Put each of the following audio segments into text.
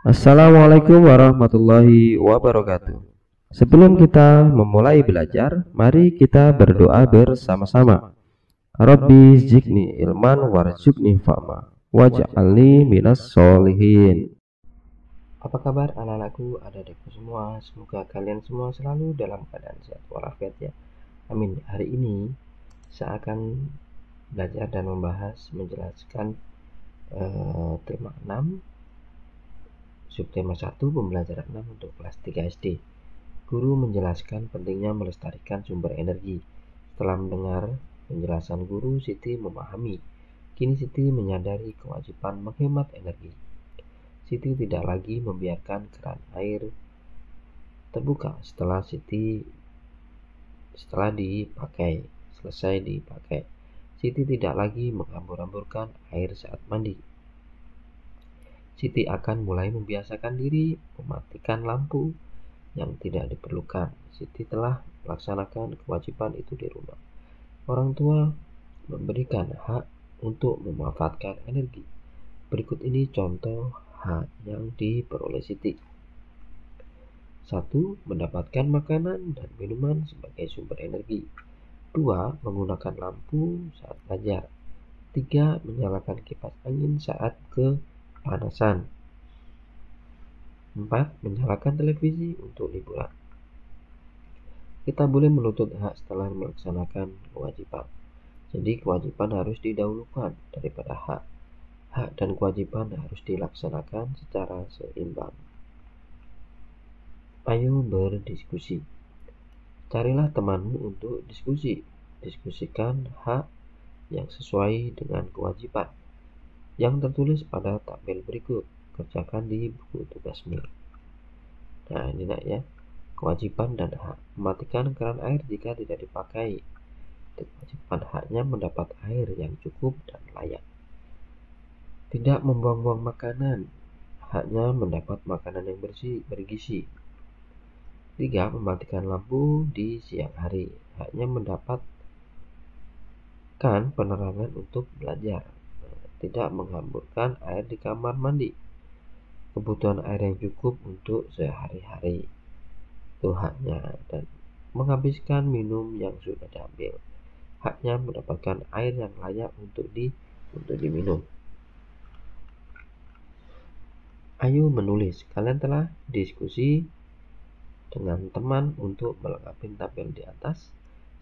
Assalamualaikum warahmatullahi wabarakatuh. Sebelum kita memulai belajar, mari kita berdoa bersama-sama. Rabbi zidni ilman warzuqni fahma waj'alni minas solihin. Apa kabar anak-anakku, adik-adikku semua? Semoga kalian semua selalu dalam keadaan sehat walafiat ya. Amin. Hari ini saya akan belajar dan menjelaskan tema 6, subtema 1, pembelajaran 6 untuk kelas 3 SD. Guru menjelaskan pentingnya melestarikan sumber energi. Setelah mendengar penjelasan guru, Siti memahami. Kini Siti menyadari kewajiban menghemat energi. Siti tidak lagi membiarkan keran air terbuka selesai dipakai. Siti tidak lagi menghambur-hamburkan air saat mandi. Siti akan mulai membiasakan diri mematikan lampu yang tidak diperlukan. Siti telah melaksanakan kewajiban itu di rumah. Orang tua memberikan hak untuk memanfaatkan energi. Berikut ini contoh hak yang diperoleh Siti. 1. Mendapatkan makanan dan minuman sebagai sumber energi. 2. Menggunakan lampu saat belajar. 3. Menyalakan kipas angin saat kepanasan. 4. Menyalakan televisi untuk liburan. Kita boleh menuntut hak setelah melaksanakan kewajiban. Jadi kewajiban harus didahulukan daripada hak. Hak dan kewajiban harus dilaksanakan secara seimbang. Ayo berdiskusi. Carilah temanmu untuk diskusi. Diskusikan hak yang sesuai dengan kewajiban yang tertulis pada tabel berikut. Kerjakan di buku tugasmu. Nah, ini nak ya, kewajiban dan hak. Mematikan keran air jika tidak dipakai. Kewajiban haknya mendapat air yang cukup dan layak. Tidak membuang-buang makanan. Haknya mendapat makanan yang bergizi. 3. Mematikan lampu di siang hari. Haknya mendapatkan penerangan untuk belajar. Tidak menghamburkan air di kamar mandi. Kebutuhan air yang cukup untuk sehari-hari. Itu haknya. Dan menghabiskan minum yang sudah diambil. Haknya mendapatkan air yang layak untuk diminum. Ayo menulis. Kalian telah diskusi dengan teman untuk melengkapi tabel di atas.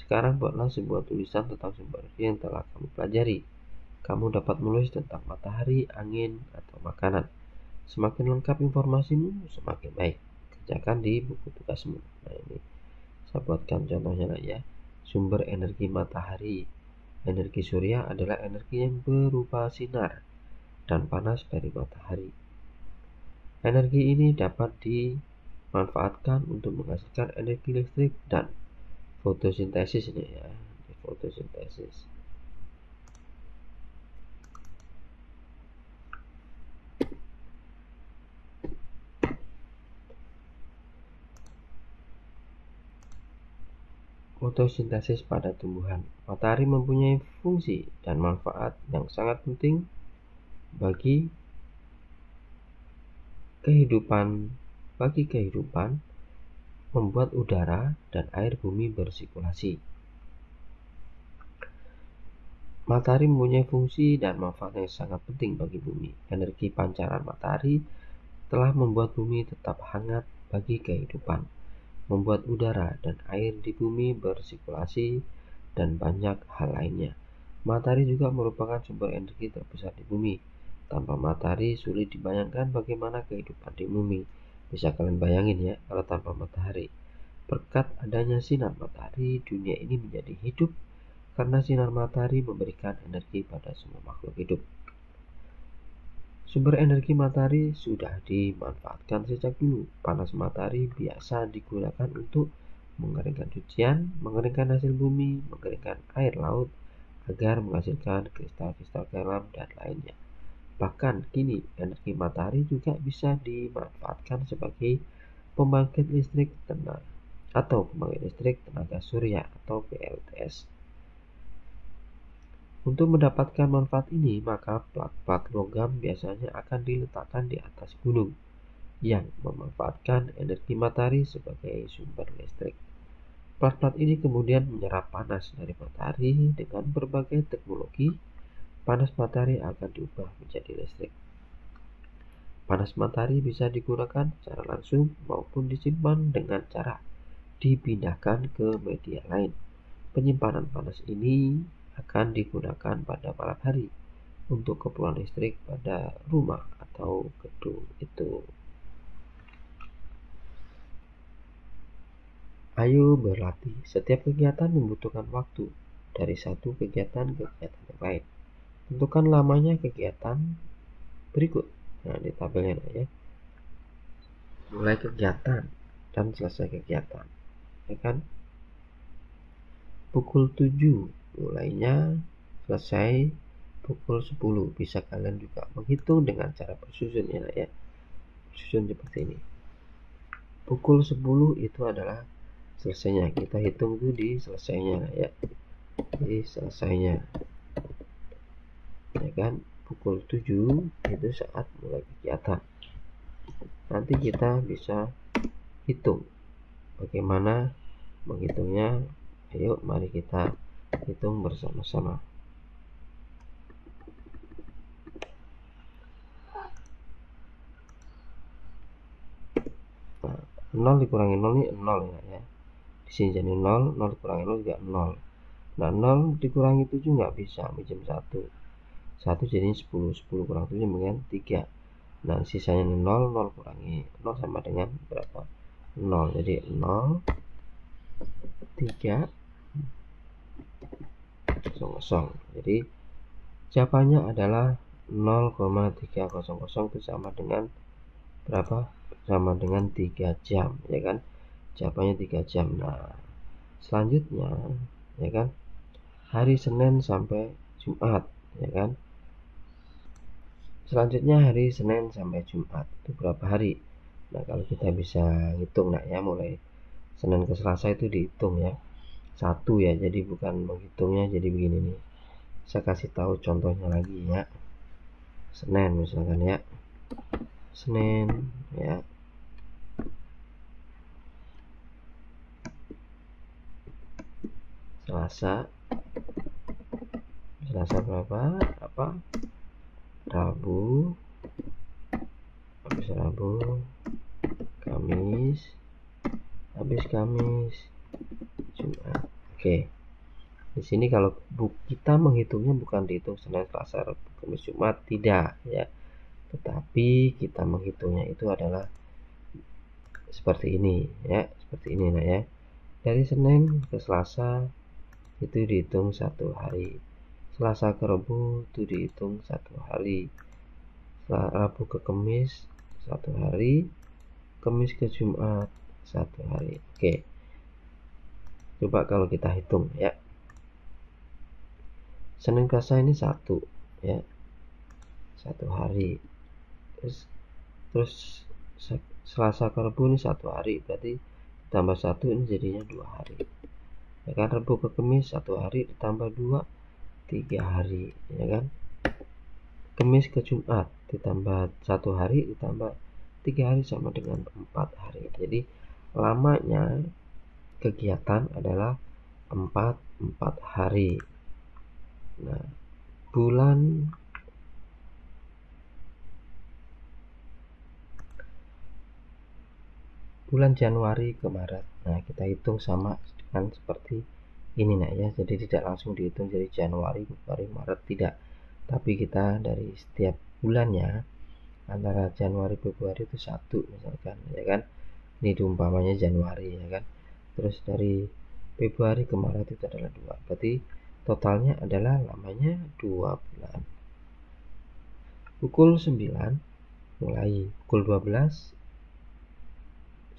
Sekarang buatlah sebuah tulisan tentang sumber energi yang telah kamu pelajari. Kamu dapat menulis tentang matahari, angin, atau makanan. Semakin lengkap informasimu, semakin baik. Kerjakan di buku tugasmu. Nah, ini saya buatkan contohnya ya. Sumber energi matahari. Energi surya adalah energi yang berupa sinar dan panas dari matahari. Energi ini dapat dimanfaatkan untuk menghasilkan energi listrik dan fotosintesis ini ya. Fotosintesis. Fotosintesis pada tumbuhan. Matahari mempunyai fungsi dan manfaat yang sangat penting bagi kehidupan, membuat udara dan air bumi bersirkulasi. Matahari mempunyai fungsi dan manfaat yang sangat penting bagi bumi. Energi pancaran matahari telah membuat bumi tetap hangat bagi kehidupan, membuat udara dan air di bumi bersirkulasi, dan banyak hal lainnya. Matahari juga merupakan sumber energi terbesar di bumi. Tanpa matahari sulit dibayangkan bagaimana kehidupan di bumi. Bisa kalian bayangin ya kalau tanpa matahari. Berkat adanya sinar matahari, dunia ini menjadi hidup karena sinar matahari memberikan energi pada semua makhluk hidup. Sumber energi matahari sudah dimanfaatkan sejak dulu. Panas matahari biasa digunakan untuk mengeringkan cucian, mengeringkan hasil bumi, mengeringkan air laut, agar menghasilkan kristal-kristal garam dan lainnya. Bahkan kini energi matahari juga bisa dimanfaatkan sebagai pembangkit listrik tenaga surya atau PLTS. Untuk mendapatkan manfaat ini, maka plat-plat logam biasanya akan diletakkan di atas gunung. yang memanfaatkan energi matahari sebagai sumber listrik. Plat-plat ini kemudian menyerap panas dari matahari. Dengan berbagai teknologi, panas matahari akan diubah menjadi listrik. Panas matahari bisa digunakan secara langsung maupun disimpan dengan cara dipindahkan ke media lain. Penyimpanan panas ini akan digunakan pada malam hari untuk keperluan listrik pada rumah atau gedung itu. Ayo berlatih. Setiap kegiatan membutuhkan waktu dari satu kegiatan ke kegiatan yang lain. Tentukan lamanya kegiatan berikut. Nah, di tabelnya ya. Mulai kegiatan dan selesai kegiatan. Ya kan? Pukul 7 mulainya, selesai pukul 10. Bisa kalian juga menghitung dengan cara bersusun ya. Susun seperti ini. Pukul 10 itu adalah selesainya, kita hitung itu di selesainya ya, di selesainya ya kan. Pukul 7 itu saat mulai kegiatan. Nanti kita bisa hitung bagaimana menghitungnya. Ayo mari kita hitung bersama-sama. Nah, 0 dikurangi 0 ini 0 ya. Sini jadi 0, 0 dikurangi 0 juga 0. Nah, 0 dikurangi 7 nggak bisa, minjem 1. 1 jadinya 10, 10 kurang 7 dengan 3. Nah, sisanya 0, 0 kurangi 0 sama dengan berapa? 0. Jadi 0, 3, 0. Jadi jawabannya adalah 0,300 itu sama dengan berapa? Sama dengan 3 jam ya kan. Jawabannya 3 jam. Nah, selanjutnya ya kan, hari Senin sampai Jumat ya kan. Selanjutnya hari Senin sampai Jumat itu berapa hari? Nah, kalau kita bisa hitung ya, mulai Senin ke Selasa itu dihitung ya. 1 ya, jadi bukan menghitungnya jadi begini nih. Saya kasih tahu contohnya lagi ya. Senin misalkan ya. Senin ya. Selasa berapa? Rabu, habis Rabu, Kamis, Jumat. Oke. Di sini kalau kita menghitungnya bukan dihitung Senin, Selasa, Rabu, Kamis, Jumat, tidak ya. Tetapi kita menghitungnya itu adalah seperti ini ya, seperti ini nah ya. Dari Senin ke Selasa itu dihitung 1 hari. Selasa ke Rabu itu dihitung 1 hari. Rabu ke Kamis 1 hari. Kamis ke Jumat 1 hari. Oke. Coba kalau kita hitung ya. Senin ke Selasa ini 1 ya. 1 hari. Terus Selasa ke Rabu ini 1 hari, berarti ditambah 1 ini jadinya 2 hari. Ya kan, Rabu ke Kamis 1 hari ditambah 2, 3 hari ya kan. Kamis ke Jumat ditambah 1 hari ditambah 3 hari sama dengan 4 hari. Jadi lamanya kegiatan adalah 4 hari. Nah, bulan Januari ke Maret. Nah, kita hitung sama dengan seperti ini nah ya. Jadi tidak langsung dihitung dari Januari, Februari, Maret, tidak. Tapi kita dari setiap bulannya antara Januari Februari itu 1 misalkan ya kan. Ini umpamanya Januari ya kan. Terus dari Februari ke Maret itu adalah 2. Berarti totalnya adalah lamanya 2 bulan. Pukul 9 mulai, pukul 12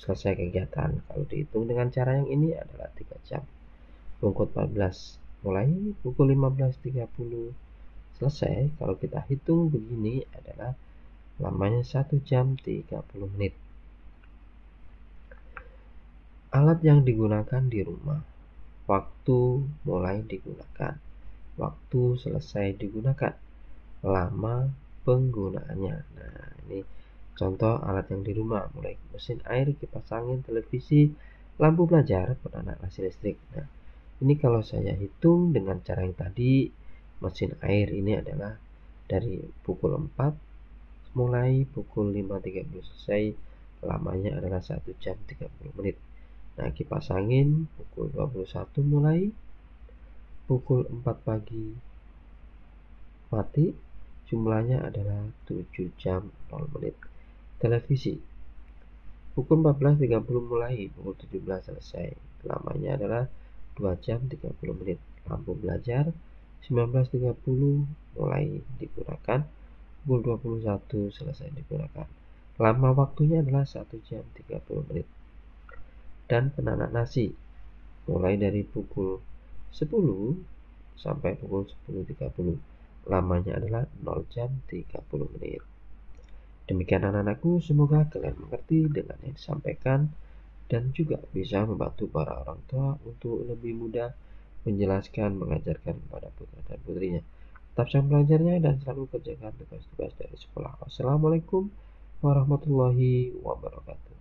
selesai kegiatan. Kalau dihitung dengan cara yang ini adalah 3 jam. Pukul 14 mulai, pukul 15.30 selesai. Kalau kita hitung begini adalah lamanya 1 jam 30 menit. Alat yang digunakan di rumah. Waktu mulai digunakan, waktu selesai digunakan, lama penggunaannya. Nah, ini Contoh alat yang di rumah, mulai mesin air, kipas angin, televisi, lampu belajar, penanak nasi listrik. Nah, ini kalau saya hitung dengan cara yang tadi, mesin air ini adalah dari pukul 4 mulai pukul 5.30 selesai, lamanya adalah 1 jam 30 menit. Nah, kipas angin pukul 21 mulai pukul 4 pagi mati, jumlahnya adalah 7 jam 0 menit. Televisi pukul 14.30 mulai pukul 17 selesai, lamanya adalah 2 jam 30 menit. Lampu belajar 19.30 mulai digunakan, pukul 21 selesai digunakan. Lama waktunya adalah 1 jam 30 menit. Dan penanak nasi mulai dari pukul 10 sampai pukul 10.30. Lamanya adalah 0 jam 30 menit. Demikian anak-anakku, semoga kalian mengerti dengan yang disampaikan dan juga bisa membantu para orang tua untuk lebih mudah menjelaskan, mengajarkan kepada putra dan putrinya. Tetap semangat belajarnya dan selalu kerjakan tugas-tugas dari sekolah. Wassalamualaikum warahmatullahi wabarakatuh.